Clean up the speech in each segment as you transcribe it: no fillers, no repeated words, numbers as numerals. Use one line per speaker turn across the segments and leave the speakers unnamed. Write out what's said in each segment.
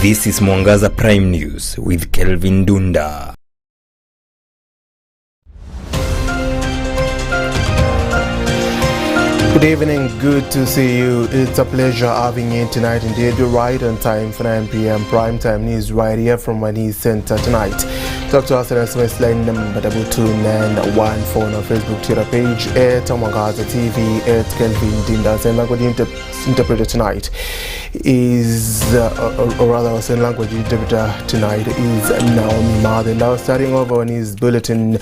This is Mwangaza Prime News with Kelvin Ndunda.
Good evening, good to see you. It's a pleasure having you tonight. Indeed, you're right on time for 9 p.m. Prime Time News right here from my news center tonight. Talk to us on SMS line number 22914 on our Facebook Twitter page at Mwangaza TV at Kelvin Ndunda. And language interpreter tonight is, or rather, Sen language interpreter tonight is Naomi Mother. Now, starting over on his bulletin,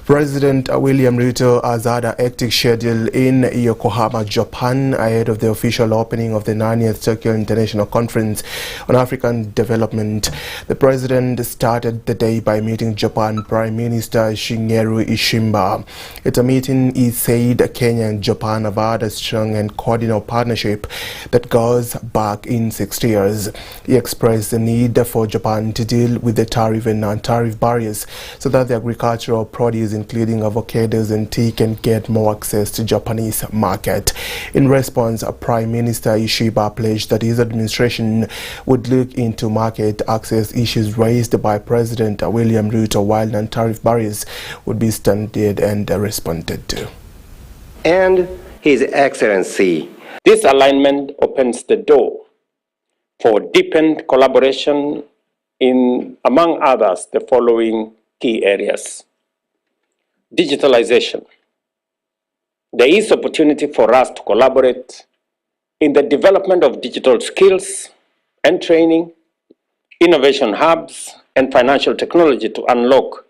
President William Ruto has had a hectic schedule in Yokohama, Japan, ahead of the official opening of the 90th Tokyo International Conference on African Development. The president started the day by meeting Japan Prime Minister Shigeru Ishiba. At a meeting, he said Kenya and Japan have had a strong and cordial partnership that goes back in 60 years. He expressed the need for Japan to deal with the tariff and non-tariff barriers so that the agricultural produce, including avocados and tea, can get more access to Japanese market. In response, Prime Minister Ishiba pledged that his administration would look into market access issues raised by President William Ruto, while non-tariff barriers would be studied and responded to.
And His Excellency, this alignment opens the door for deepened collaboration in, among others, the following key areas. Digitalization. There is opportunity for us to collaborate in the development of digital skills and training, innovation hubs, and financial technology to unlock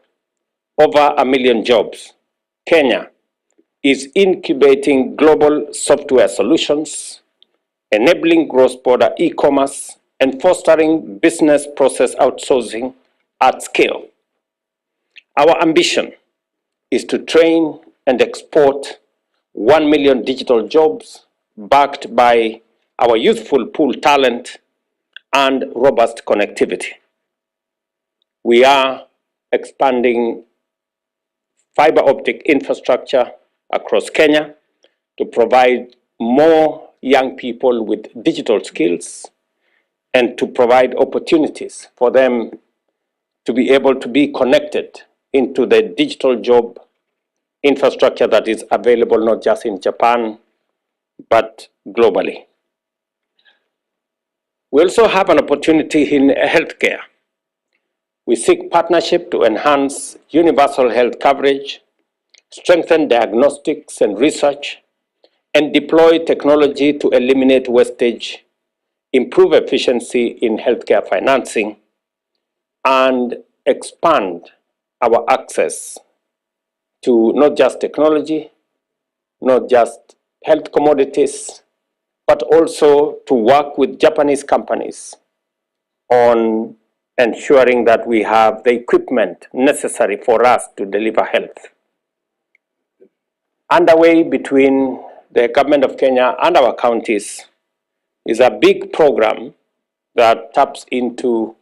over 1 million jobs. Kenya is incubating global software solutions, enabling cross-border e-commerce, and fostering business process outsourcing at scale. Our ambition is to train and export 1 million digital jobs backed by our youthful pool talent and robust connectivity. We are expanding fiber optic infrastructure across Kenya to provide more young people with digital skills and to provide opportunities for them to be able to be connected into the digital job infrastructure that is available not just in Japan, but globally. We also have an opportunity in healthcare. We seek partnership to enhance universal health coverage, strengthen diagnostics and research, and deploy technology to eliminate wastage, improve efficiency in healthcare financing, and expand our access to not just technology, not just health commodities, but also to work with Japanese companies on ensuring that we have the equipment necessary for us to deliver health. Underway between the government of Kenya and our counties is a big program that taps into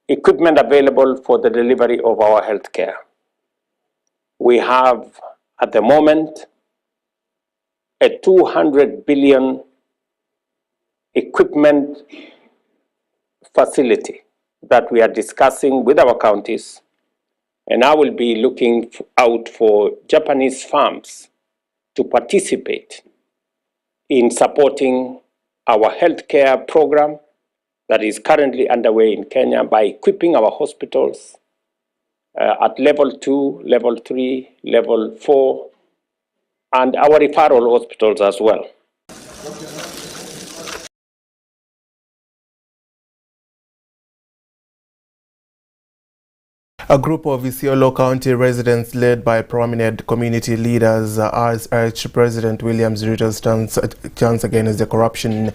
equipment available for the delivery of our healthcare. We have, at the moment, a 200 billion equipment facility that we are discussing with our counties, and I will be looking out for Japanese firms to participate in supporting our healthcare program that is currently underway in Kenya by equipping our hospitals at level 2, level 3, level 4, and our referral hospitals as well.
A group of Isiolo County residents led by prominent community leaders has urged President William Ruto's stance against the corruption,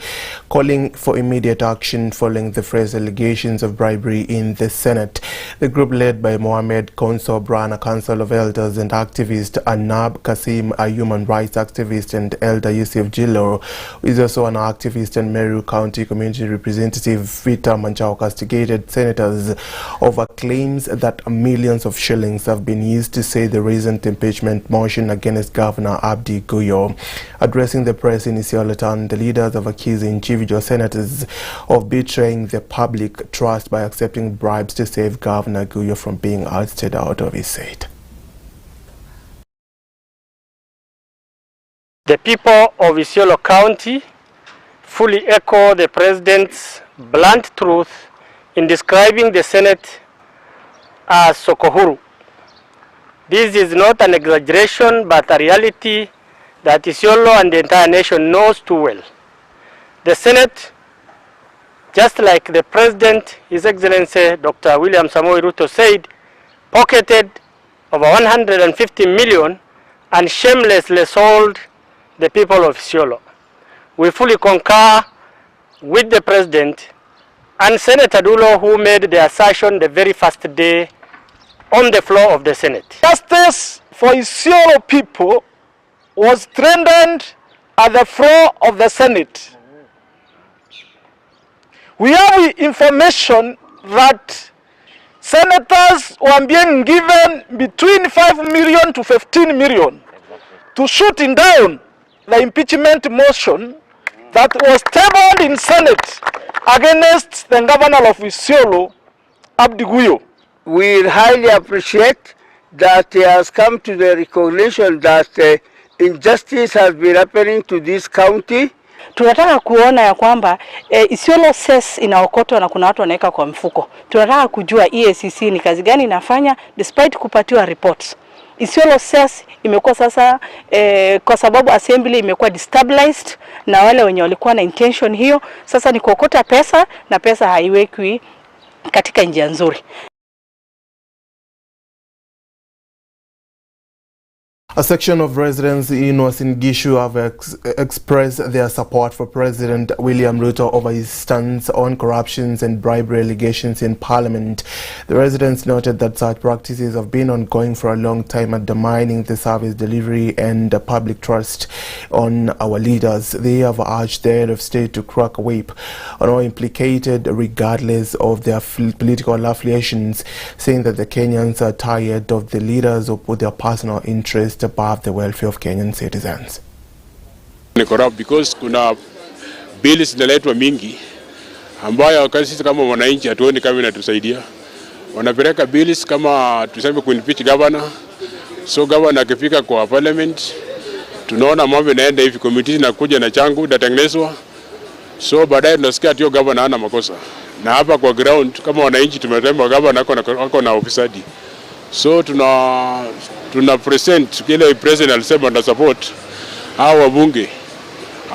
calling for immediate action following the first allegations of bribery in the Senate. The group, led by Mohammed Konso Bran, a council of elders, and activist Anab Kasim, a human rights activist, and Elder Yusuf Jilo, who is also an activist, and Meru County community representative Vita Manchao, castigated senators over claims that that millions of shillings have been used to say the recent impeachment motion against Governor Abdi Guyo. Addressing the press in Isiolo Town, the leaders have accused individual senators of betraying the public trust by accepting bribes to save Governor Guyo from being ousted out of his seat.
The people of Isiolo County fully echo the President's blunt truth in describing the Senate as Sokohuru. This is not an exaggeration, but a reality that Isiolo and the entire nation knows too well. The Senate, just like the President, His Excellency Dr. William Samoei Ruto said, pocketed over 150 million and shamelessly sold the people of Isiolo. We fully concur with the President and Senator Dulo, who made the assertion the very first day on the floor of the Senate.
Justice for Isiolo people was threatened at the floor of the Senate. We have information that senators were being given between 5 million to 15 million to shooting down the impeachment motion that was tabled in Senate against the governor of Isiolo, Abdi Guyo.
We highly appreciate that he has come to the recognition that injustice has been happening to this county.
Tunataka kuona ya kwamba Isiolo cess inaokotwa na kuna watu wanaweka kwa mfuko. Tunataka kujua EACC ni kazi gani inafanya despite kupatiwa reports. Isiolo cess imekuwa sasa kwa sababu assembly imekuwa destabilized na wale wenye walikuwa na intention hiyo, sasa ni kuokota pesa na pesa haiwekwi katika njia nzuri.
A section of residents in Uasin Gishu have expressed their support for President William Ruto over his stance on corruptions and bribery allegations in Parliament. The residents noted that such practices have been ongoing for a long time, undermining the service delivery and the public trust on our leaders. They have urged the head of state to crack a whip on all implicated regardless of their political affiliations, saying that the Kenyans are tired of the leaders who put their personal interest above the welfare of Kenyan citizens.
Ni corrupt because kuna bills zinaletwa mingi ambayo sisi kama wananchi hatuoni kama inatusaidia. Wanapeleka bills kama tuseme kuimpeach governor. So governor akifika kwa parliament tunaona mambo yanaenda hivi, committee inakuja na changu datengenezwa. So baadaye tunasikia ati governor hana makosa. Na hapa kwa ground kama wananchi tumetemba governor ako na ofisadi. So tuna present kile president alisema na support hao wabunge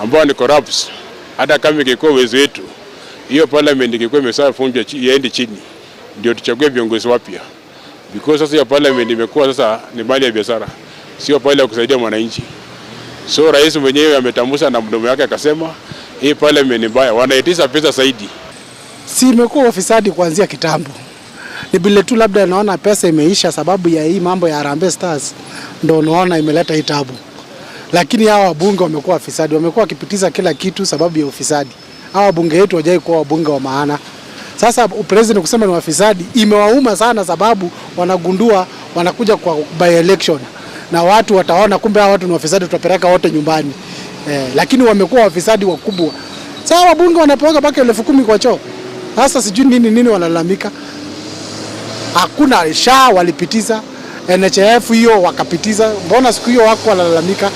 ambao ni corrupt. Hata kama ingekuwa uwezo wetu, hiyo parliament ingekuwa imeshafunjwa iende chini ndio tuchague viongozi wapya, because sasa hiyo parliament imekuwa sasa ni mali ya biashara, sio pale ya kusaidia mwananchi. So rais mwenyewe ametambusa na mdomo wake akasema hii parliament ni mbaya, wanaitisha pesa zaidi.
Si imekuwa ofisadi kuanzia kitambo. Ni bila tu labda naona pesa imeisha sababu ya hii mambo ya Harambee Stars ndio naona imeleta hii tabu. Lakini hawa wabunge wamekuwa wafisadi, wamekuwa wakipitiza kila kitu sababu ya ufisadi. Hawa wabunge wetu hawajai kuwa wabunge wa maana. Sasa president kusema ni wafisadi imewauma sana sababu wanagundua wanakuja kwa by election na watu wataona kumbe hawa watu ni wafisadi, tutapeleka wote nyumbani. Lakini wamekuwa wafisadi wakubwa. Sasa wabunge wanapewa mpaka 10,000 kwa choo. Sasa sijui nini wanalalamika. Hakuna SHA walipitiza, NHF hiyo wakapitiza. Mbona siku hiyo wako wanalalamika?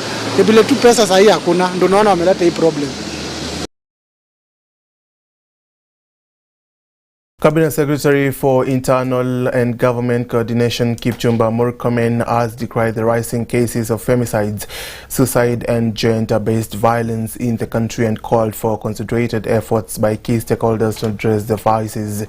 Bila tu pesa sahihi hakuna, ndio naona wameleta hii problem.
Cabinet Secretary for Internal and Government Coordination Kipchumba Murkomen has decried the rising cases of femicides, suicide and gender-based violence in the country and called for concentrated efforts by key stakeholders to address the vices.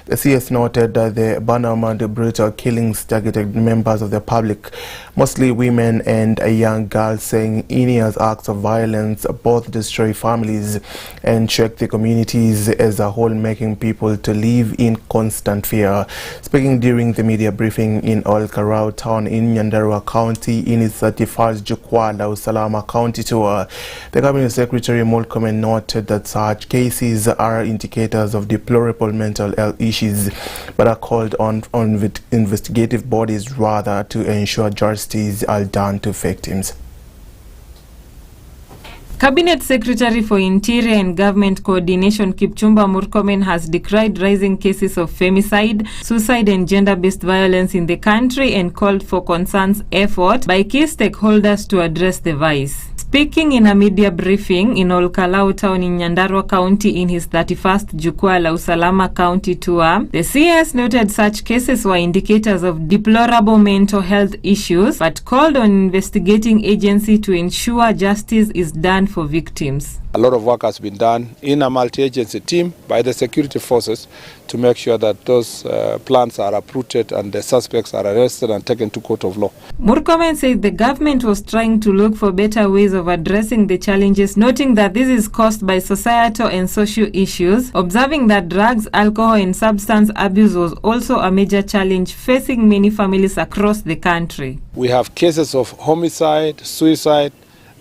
The CS noted that the banal brutal killings targeted members of the public, mostly women and young girls, saying heinous acts of violence both destroy families and shake the communities as a whole, making people to live live in constant fear. Speaking during the media briefing in Olkarau town in Nyandarua County in its 31st Jukwaa la Usalama County tour, the Cabinet Secretary Mwangaza noted that such cases are indicators of deplorable mental health issues, but are called on investigative bodies rather to ensure justice are done to victims.
Cabinet Secretary for Interior and Government Coordination Kipchumba Murkomen has decried rising cases of femicide, suicide and gender-based violence in the country and called for concerted effort by key stakeholders to address the vice. Speaking in a media briefing in Olkalau town in Nyandarua County in his 31st Jukwaa la Usalama County tour, the CS noted such cases were indicators of deplorable mental health issues, but called on investigating agency to ensure justice is done for victims.
A lot of work has been done in a multi-agency team by the security forces to make sure that those plans are uprooted and the suspects are arrested and taken to court of law.
Murkomen said the government was trying to look for better ways of addressing the challenges, noting that this is caused by societal and social issues, observing that drugs, alcohol and substance abuse was also a major challenge facing many families across the country.
We have cases of homicide, suicide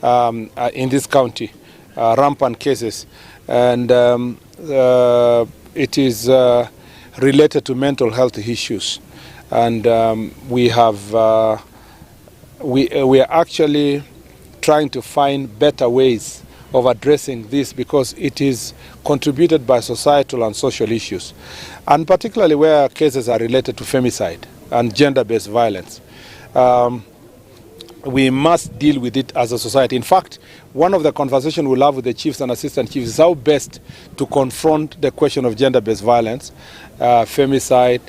in this county. Rampant cases, and it is related to mental health issues, and we are actually trying to find better ways of addressing this because it is contributed by societal and social issues, and particularly where cases are related to femicide and gender-based violence. We must deal with it as a society. In fact, one of the conversations we'll have with the chiefs and assistant chiefs is how best to confront the question of gender-based violence, femicide,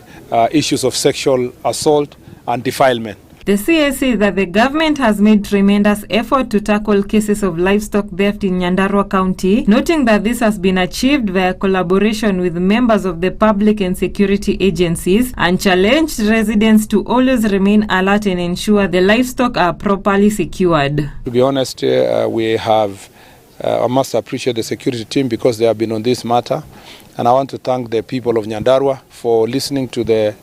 issues of sexual assault and defilement.
The CS says that the government has made tremendous effort to tackle cases of livestock theft in Nyandarua County, noting that this has been achieved via collaboration with members of the public and security agencies, and challenged residents to always remain alert and ensure the livestock are properly secured.
To be honest, I must appreciate the security team because they have been on this matter, and I want to thank the people of Nyandarua for listening to the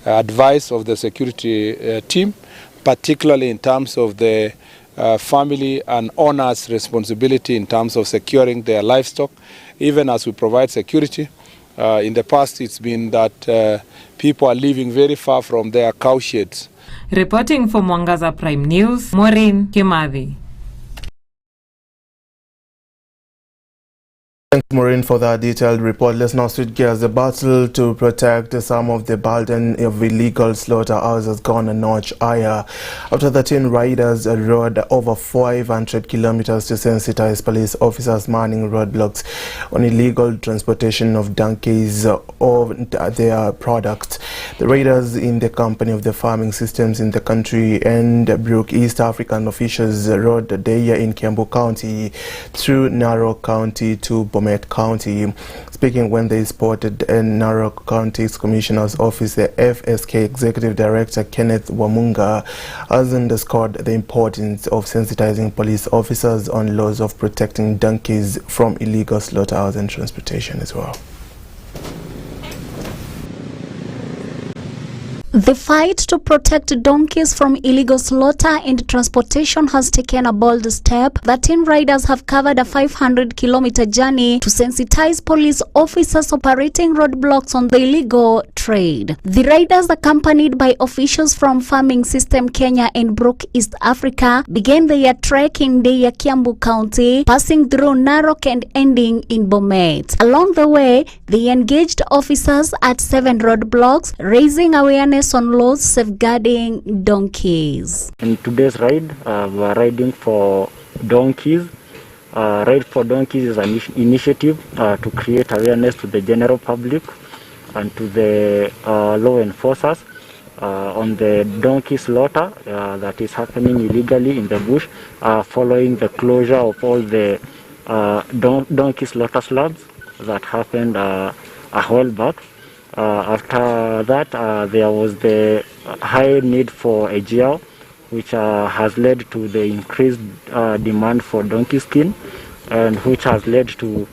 advice of the security team, particularly in terms of the family and owners' responsibility in terms of securing their livestock, even as we provide security. In the past, it's been that people are living very far from their cow sheds.
Reporting for Mwangaza Prime News, Maureen Kimathi.
Thanks, Maureen, for that detailed report. Let's now switch gears. The battle to protect some of the burden of illegal slaughterhouses has gone a notch higher after 13 riders rode over 500 kilometers to sensitize police officers manning roadblocks on illegal transportation of donkeys or their products. The riders, in the company of the farming systems in the country and Brook East African officials, rode the day in Kiambu County through Narok County to Bomet County. Speaking when they spotted in Narok County's Commissioner's Office, the FSK Executive Director Kenneth Wamunga has underscored the importance of sensitizing police officers on laws of protecting donkeys from illegal slaughterhouse and transportation as well.
The fight to protect donkeys from illegal slaughter and transportation has taken a bold step. 13 riders have covered a 500-kilometer journey to sensitize police officers operating roadblocks on the illegal trade. The riders, accompanied by officials from Farming System Kenya and Brook East Africa, began their trek in Deya, Kiambu County, passing through Narok and ending in Bomet. Along the way, they engaged officers at 7 roadblocks, raising awareness on laws safeguarding donkeys.
In today's ride, we are riding for donkeys. Ride for Donkeys is an initiative to create awareness to the general public and to the law enforcers on the donkey slaughter that is happening illegally in the bush following the closure of all the donkey slaughter slabs that happened a while back. After that, there was the high need for a jail, which has led to the increased demand for donkey skin, and which has led to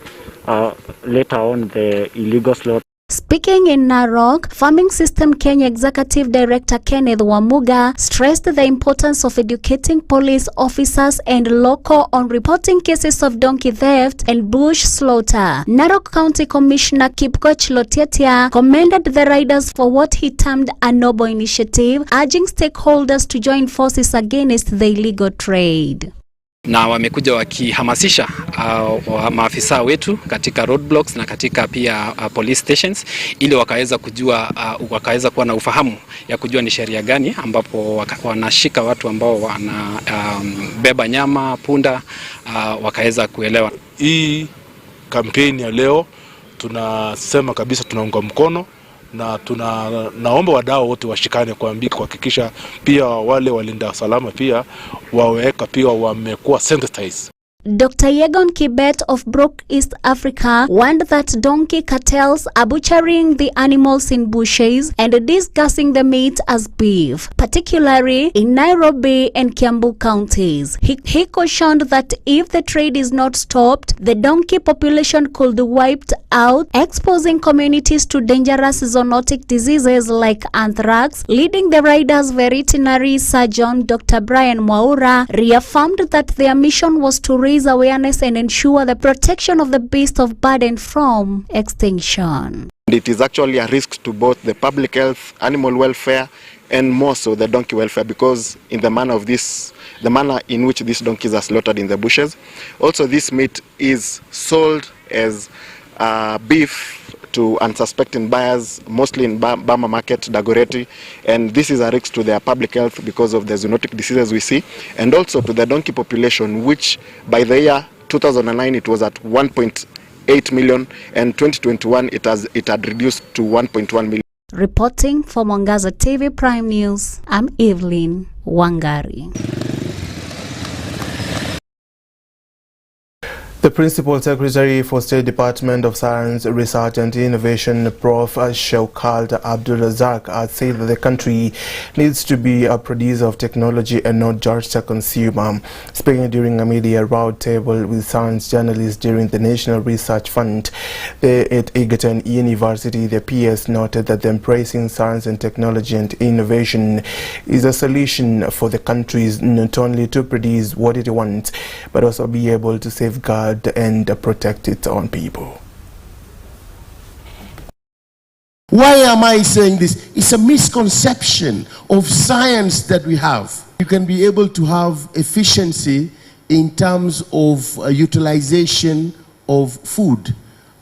later on the illegal slaughter.
Speaking in Narok, Farming System Kenya Executive Director Kenneth Wamuga stressed the importance of educating police officers and local on reporting cases of donkey theft and bush slaughter. Narok County Commissioner Kipkoech Lotietia commended the riders for what he termed a noble initiative, urging stakeholders to join forces against the illegal trade.
Na wamekuja wakihamasisha maafisa wetu katika roadblocks na katika pia police stations ili wakaweza kujua wakaweza kuwa na ufahamu ya kujua ni sheria gani ambapo wanashika watu ambao wanabeba nyama punda wakaweza kuelewa.
Hii kampeni ya leo tunasema kabisa tunaunga mkono na naomba wadau wote washikane kuhakikisha pia wale walinda salama pia waweka pia wamekuwa sensitized.
Dr. Yegon Kibet of Brook East Africa warned that donkey cartels are butchering the animals in bushes and discussing the meat as beef, particularly in Nairobi and Kiambu counties. He cautioned that if the trade is not stopped, the donkey population could be wiped out, exposing communities to dangerous zoonotic diseases like anthrax. Leading the riders, veterinary surgeon Dr. Brian Mwaura reaffirmed that their mission was to raise awareness and ensure the protection of the beast of burden from extinction.
It is actually a risk to both the public health, animal welfare, and more so the donkey welfare, because in the manner in which these donkeys are slaughtered in the bushes. Also, this meat is sold as beef to unsuspecting buyers, mostly in Bama Market, Dagoretti, and this is a risk to their public health because of the zoonotic diseases we see, and also to the donkey population, which by the year 2009 it was at 1.8 million, and 2021 it had reduced to 1.1 million.
Reporting for Mwangaza TV Prime News, I'm Evelyn Wangari.
The Principal Secretary for State Department of Science, Research and Innovation, Prof. Shaukat Abdul Razak, has said that the country needs to be a producer of technology and not just a consumer. Speaking during a media roundtable with science journalists during the National Research Fund at Egerton University, the PS noted that embracing science and technology and innovation is a solution for the countries not only to produce what it wants, but also be able to safeguard and protect its own people.
Why am I saying this? It's a misconception of science that we have. You can be able to have efficiency in terms of utilization of food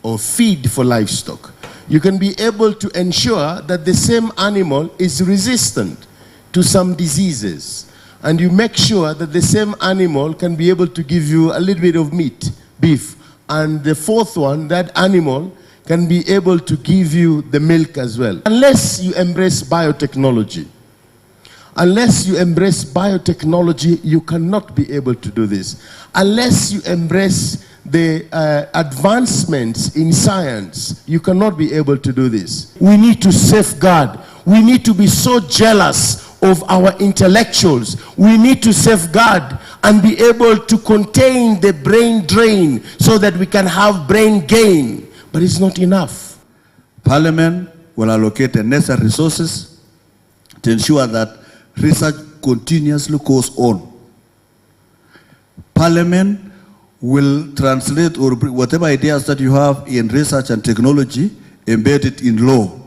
or feed for livestock. You can be able to ensure that the same animal is resistant to some diseases. And you make sure that the same animal can be able to give you a little bit of meat, beef. And the fourth one, that animal can be able to give you the milk as well. Unless you embrace biotechnology, you cannot be able to do this. Unless you embrace the advancements in science, you cannot be able to do this. We need to safeguard. We need to be so jealous of our intellectuals. We need to safeguard and be able to contain the brain drain so that we can have brain gain. But it's not enough.
Parliament will allocate the necessary resources to ensure that research continuously goes on. Parliament will translate or whatever ideas that you have in research and technology, embed it in law,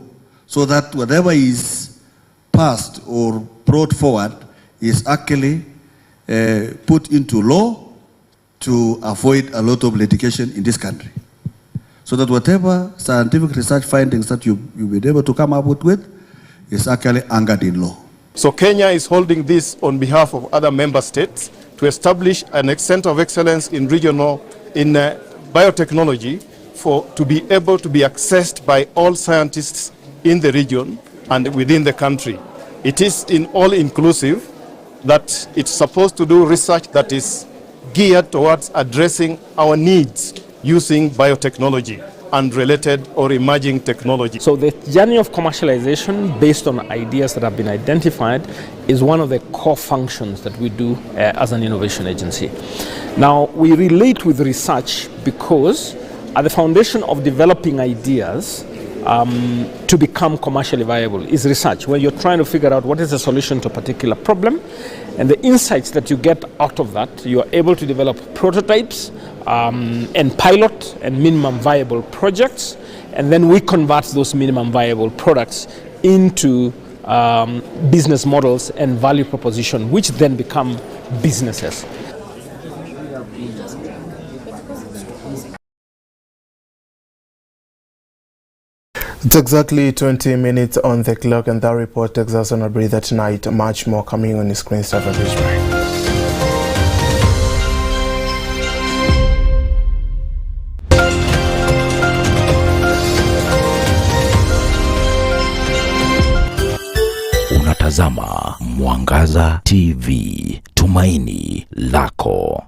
so that whatever is passed or brought forward is actually put into law to avoid a lot of litigation in this country. So that whatever scientific research findings that you've been able to come up with is actually anchored in law.
So Kenya is holding this on behalf of other member states to establish an center of excellence in biotechnology to be able to be accessed by all scientists in the region and within the country. It is in all-inclusive, that it's supposed to do research that is geared towards addressing our needs using biotechnology and related or emerging technology.
So the journey of commercialization based on ideas that have been identified is one of the core functions that we do as an innovation agency. Now, we relate with research because at the foundation of developing ideas to become commercially viable is research, where you're trying to figure out what is the solution to a particular problem, and the insights that you get out of that, you are able to develop prototypes and pilot and minimum viable projects, and then we convert those minimum viable products into business models and value proposition, which then become businesses.
It's exactly 20 minutes on the clock, and that report takes us on a breather tonight. Much more coming on the screen stuff at this time.
Unatazama Mwangaza TV, tumaini lako.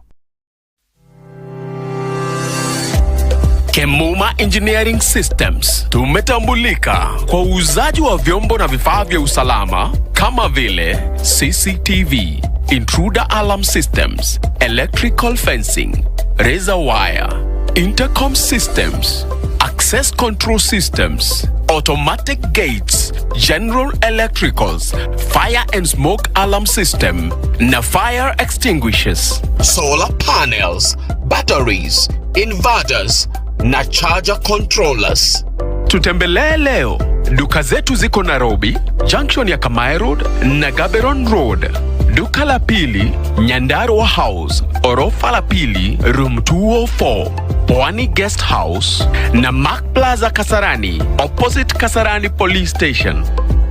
Kemuma Engineering Systems tumetambulika kwa uuzaji wa vyombo na vifaa vya usalama kama vile CCTV, intruder alarm systems, electrical fencing, razor wire, intercom systems, access control systems, automatic gates, general electricals, fire and smoke alarm system, na fire extinguishers, solar panels, batteries, inverters, na charger controllers. Tutembelee leo. Duka zetu ziko Nairobi, junction ya Kamai Road na Gaberon Road. Duka la pili, Nyandarua House, orofa la pili, room 204, Pwani Guest House, na Mark Plaza Kasarani, opposite Kasarani Police Station.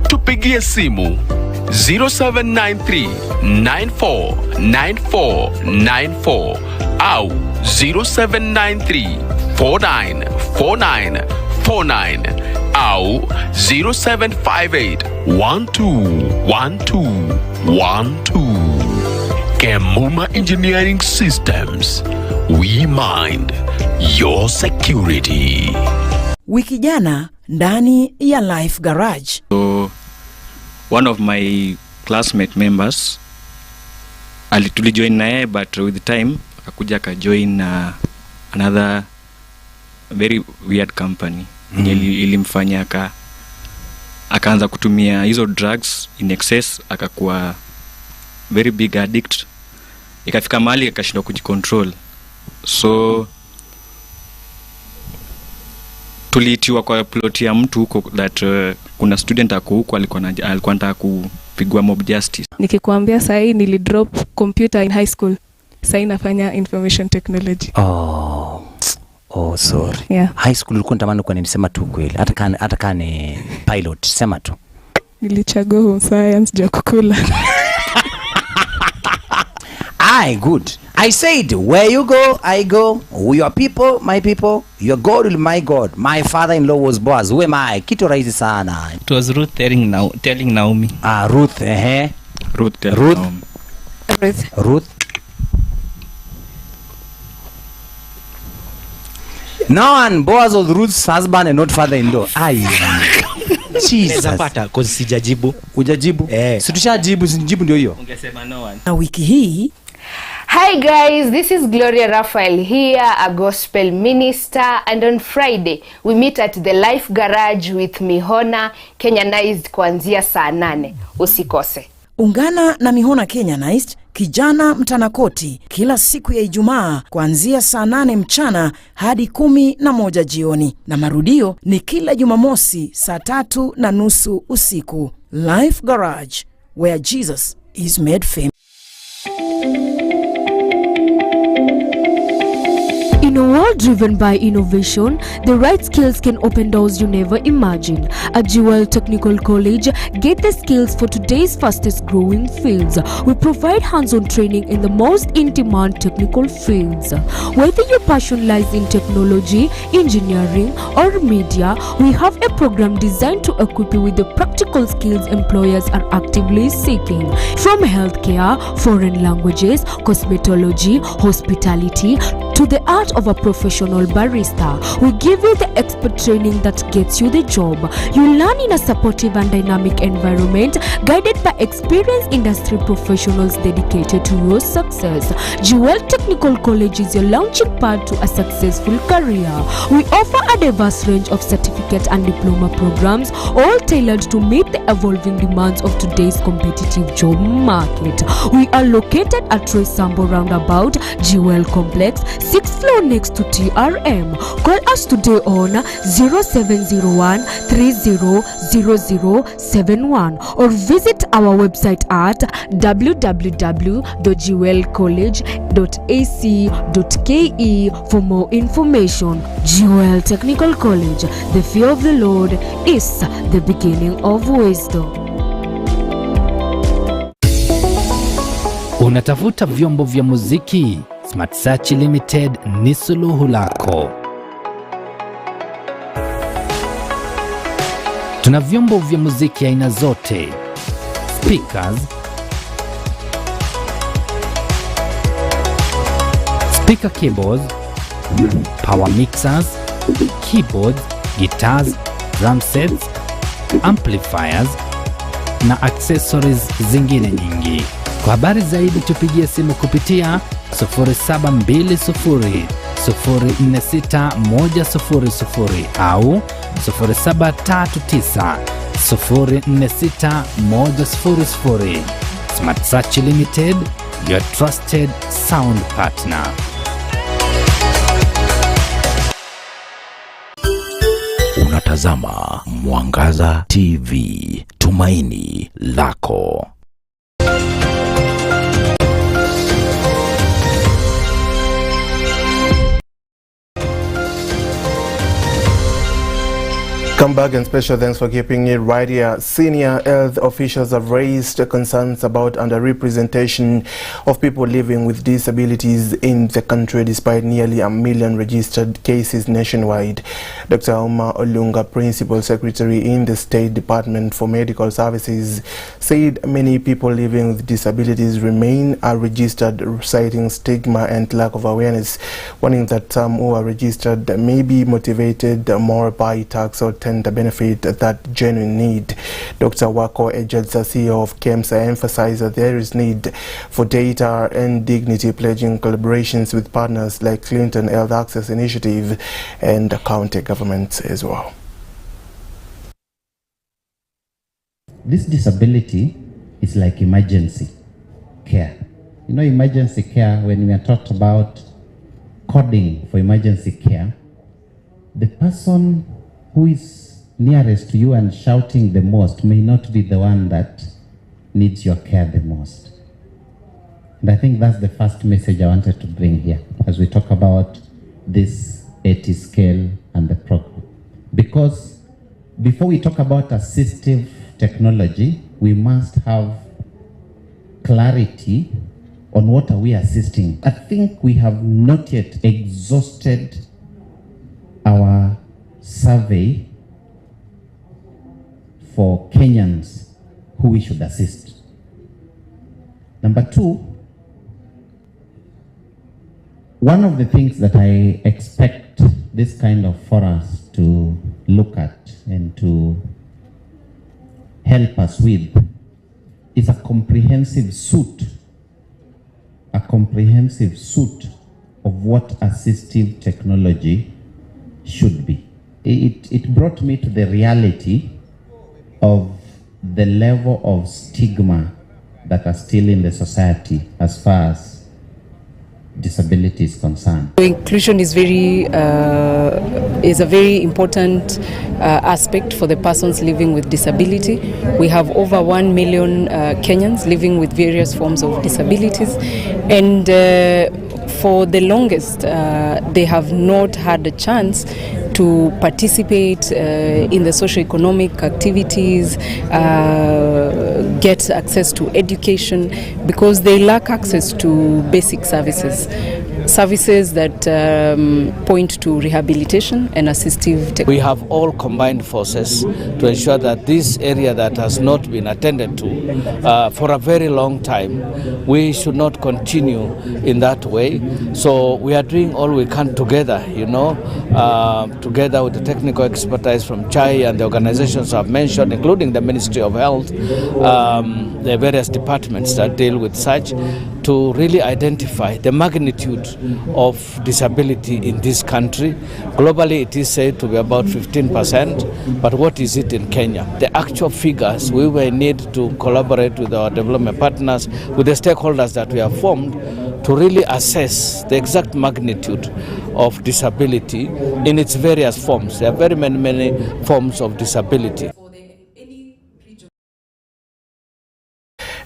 Tupigie simu 0793 949494 au 0793 494949 au 0758 121212. Kemuma Engineering Systems, we mind your security.
Wiki jana ndani ya Life Garage.
So one of my classmate members tulijoin naye, but with time akakuja akajoin another very weird company. Ilimfanya akaanza kutumia hizo drugs in excess, akakuwa very big addict, ikafika mahali akashindwa kujicontrol. So tuliitiwa kwa plot ya mtu huko that kuna student ako huko alikuwa anataka kupigwa mob justice.
Nikikwambia sahi nilidrop computer in high school, sahi nafanya information technology.
Oh, sorry.
Yeah.
High school ulikuwa unatamani kwa nini? Sema tu kweli. Hata kane pilot, sema tu.
Nilichagua home science juu kukula.
Good. I said, where you go, I go. Your people, my people. Your God will my God. My father-in-law was Boaz. Who am I? Kitu rahisi sana.
It was Ruth telling Naomi.
Ruth, Ruth. No, and Boaz was Ruth's husband and not father-in-law. Jesus.
Zapata cause sijajibu.
Ujajibu? Situshajibu, sijibu ndio hiyo.
Ungesema no one.
Na wiki hii.
Hi guys, this is Gloria Raphael here, a gospel minister, and on Friday we meet at the Life Garage with Mihona Kenyanized kuanzia saa 8. Usikose.
Ungana na Mihona Kenyanized, kijana mtanakoti, kila siku ya Ijumaa kuanzia saa 8 mchana hadi 11 jioni, na marudio ni kila Jumamosi saa 3:30 usiku. Life Garage, where Jesus is made famous.
In a world driven by innovation, the right skills can open doors you never imagined. At Jewel Technical College, get the skills for today's fastest growing fields. We provide hands-on training in the most in-demand technical fields. Whether your passion lies in technology, engineering, or media, we have a program designed to equip you with the practical skills employers are actively seeking. From healthcare, foreign languages, cosmetology, hospitality, to the art of a professional barista. We give you the expert training that gets you the job. You learn in a supportive and dynamic environment, guided by experienced industry professionals dedicated to your success. Jewel Technical College is your launching pad to a successful career. We offer a diverse range of certificate and diploma programs, all tailored to meet the evolving demands of today's competitive job market. We are located at Troy Sambo Roundabout, Jewel Complex, 6th floor next to TRM. Call us today on 0701 300071 or visit our website at www.jewelcollege.ac.ke for more information. Jewel Technical College, the fear of the Lord is the beginning of wisdom.
Unatafuta vyombo vya muziki? Smart Search Limited ni suluhu lako. Tuna vyombo vya muziki aina zote: speakers, speaker keyboards, power mixers, keyboards, guitars, drum sets, amplifiers na accessories zingine nyingi. Kwa habari zaidi tupigie simu kupitia 0720 046 100 au 0739 046 100. Smart Search Limited, your trusted sound partner.
Unatazama Mwangaza TV, tumaini lako.
Come back, and special thanks for keeping it right here. Senior health officials have raised concerns about underrepresentation of people living with disabilities in the country despite nearly 1 million registered cases nationwide. Dr. Alma Olunga, Principal Secretary in the State Department for Medical Services, said many people living with disabilities remain unregistered, citing stigma and lack of awareness, warning that some who are registered may be motivated more by tax or tender benefit that genuine need. Dr. Wako Ejadza, CEO of KEMSA, emphasized that there is need for data and dignity, pledging collaborations with partners like Clinton Health Access Initiative and county governments as well.
This disability is like emergency care. You know, emergency care, when we are talked about coding for emergency care, the person who is nearest to you and shouting the most may not be the one that needs your care the most. And I think that's the first message I wanted to bring here as we talk about this 80 scale and the program. Because before we talk about assistive technology, we must have clarity on what are we assisting. I think we have not yet exhausted our survey for Kenyans who we should assist. Number two, one of the things that I expect this kind of forums to look at and to help us with is a comprehensive suite of what assistive technology should be. It brought me to the reality of the level of stigma that are still in the society as far as disability is concerned.
Inclusion is a very important aspect for the persons living with disability. We have over 1 million Kenyans living with various forms of disabilities, and for the longest they have not had a chance to participate in the socio-economic activities, get access to education, because they lack access to basic services. services that point to rehabilitation and assistive technology.
We have all combined forces to ensure that this area that has not been attended to for a very long time, we should not continue in that way. So we are doing all we can together, together with the technical expertise from CHAI and the organizations I've mentioned, including the Ministry of Health, the various departments that deal with such, to really identify the magnitude of disability in this country. Globally, it is said to be about 15%, but what is it in Kenya? The actual figures, we will need to collaborate with our development partners, with the stakeholders that we have formed, to really assess the exact magnitude of disability in its various forms. There are very many forms of disability.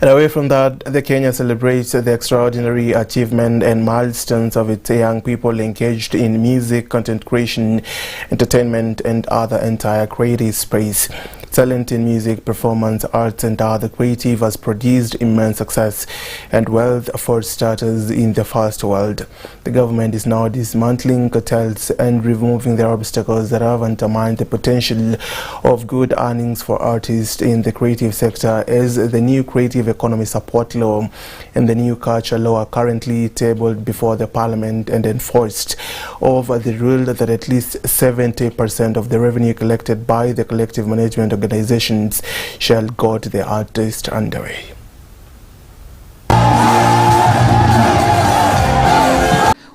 And away from that, the Kenya celebrates the extraordinary achievement and milestones of its young people engaged in music, content creation, entertainment, and other entire creative space. Talent in music, performance, arts, and other creative has produced immense success and wealth for starters in the first world. The government is now dismantling cartels and removing the obstacles that have undermined the potential of good earnings for artists in the creative sector, as the new Creative Economy Support Law and the new Culture Law are currently tabled before the Parliament and enforced over the rule that at least 70% of the revenue collected by the collective management organizations shall go to the artist underway.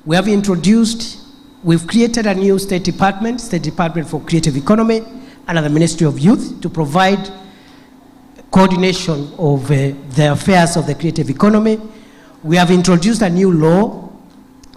We have we've created a new State Department for Creative Economy, under the Ministry of Youth, to provide coordination of the affairs of the creative economy. We have introduced a new law,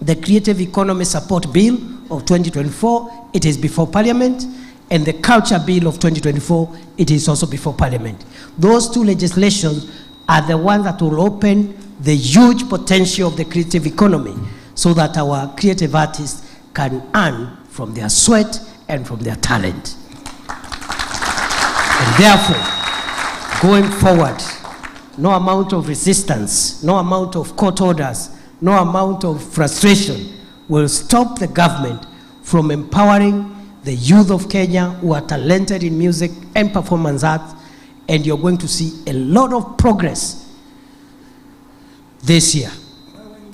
the Creative Economy Support Bill of 2024. It is before Parliament. And the Culture Bill of 2024, it is also before Parliament. Those two legislations are the ones that will open the huge potential of the creative economy, so that our creative artists can earn from their sweat and from their talent. And therefore, going forward, no amount of resistance, no amount of court orders, no amount of frustration will stop the government from empowering the youth of Kenya who are talented in music and performance arts, and you're going to see a lot of progress this year.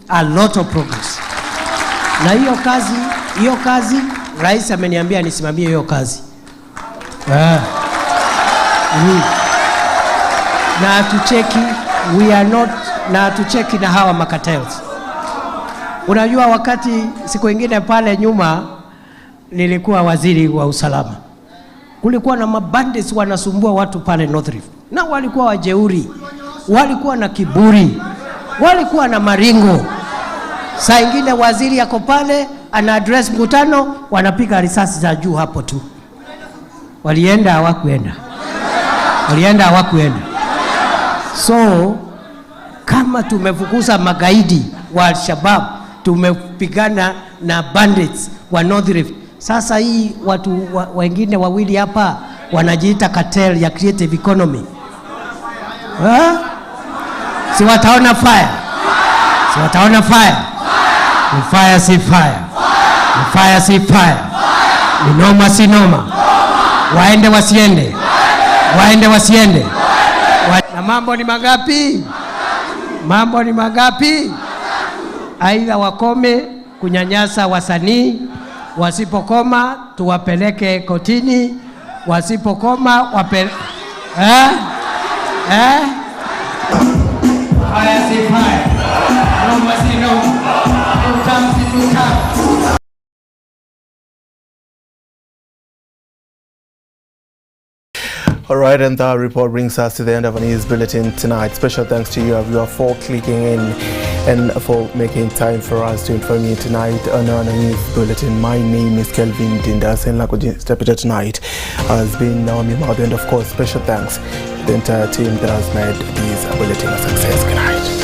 A lot of progress. Na hiyo kazi, Rais ameniambia nisimamie hiyo kazi. Na tucheki, na tucheki na hawa makatels. Unajua wakati siku ingine pale nyuma, nilikuwa waziri wa usalama, kulikuwa na mabandits wanasumbua watu pale North Rift, na walikuwa wajeuri, walikuwa na kiburi, walikuwa na maringo. Saa ingine waziri yako pale ana address mkutano, wanapiga risasi za juu hapo tu. Walienda hawakuenda. So kama tumefukuza magaidi wa Al-Shabaab, tumepigana na bandits wa North Rift, sasa hii watu wengine wawili hapa wanajiita cartel ya creative economy. Si wataona fire? Ni fire si fire. Ni fire si fire. Ni noma si noma. Waende wasiende. Na mambo ni magapi? Aidha wakome kunyanyasa wasanii, wasipokoma tuwapeleke kotini, wasipokoma Fire si fire. Noma si noma. Utam si utam.
All right, and that report brings us to the end of our news bulletin tonight. Special thanks to you, everyone, for clicking in and for making time for us to inform you tonight on our news bulletin. My name is Kelvin Ndunda, and like we interpreted tonight has been Naomi Mado, and of course, special thanks to the entire team that has made this bulletin a success. Good night.